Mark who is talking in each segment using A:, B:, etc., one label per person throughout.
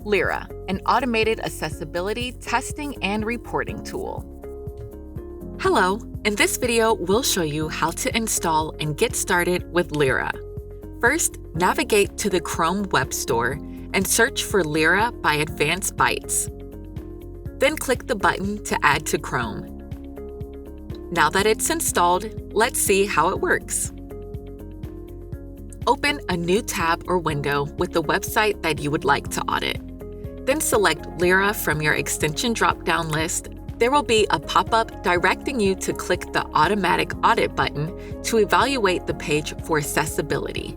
A: LERA, an automated accessibility testing and reporting tool. Hello, in this video, we'll show you how to install and get started with LERA. First, navigate to the Chrome Web Store and search for LERA by Advanced Bytes. Then click the button to add to Chrome. Now that it's installed, let's see how it works. Open a new tab or window with the website that you would like to audit. Then select LERA from your extension drop-down list. There will be a pop-up directing you to click the Automatic Audit button to evaluate the page for accessibility.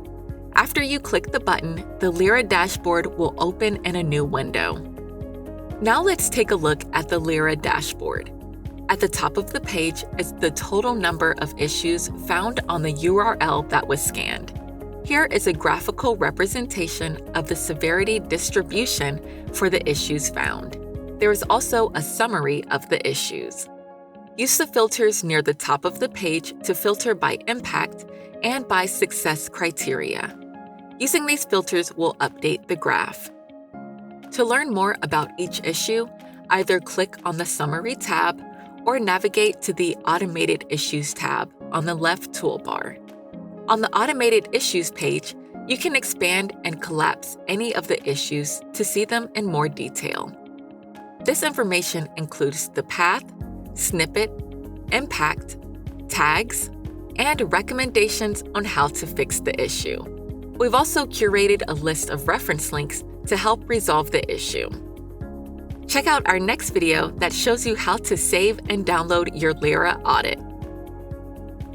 A: After you click the button, the LERA dashboard will open in a new window. Now let's take a look at the LERA dashboard. At the top of the page is the total number of issues found on the URL that was scanned. Here is a graphical representation of the severity distribution for the issues found. There is also a summary of the issues. Use the filters near the top of the page to filter by impact and by success criteria. Using these filters will update the graph. To learn more about each issue, either click on the Summary tab or navigate to the Automated Issues tab on the left toolbar. On the Automated Issues page, you can expand and collapse any of the issues to see them in more detail. This information includes the path, snippet, impact, tags, and recommendations on how to fix the issue. We've also curated a list of reference links to help resolve the issue. Check out our next video that shows you how to save and download your LERA audit.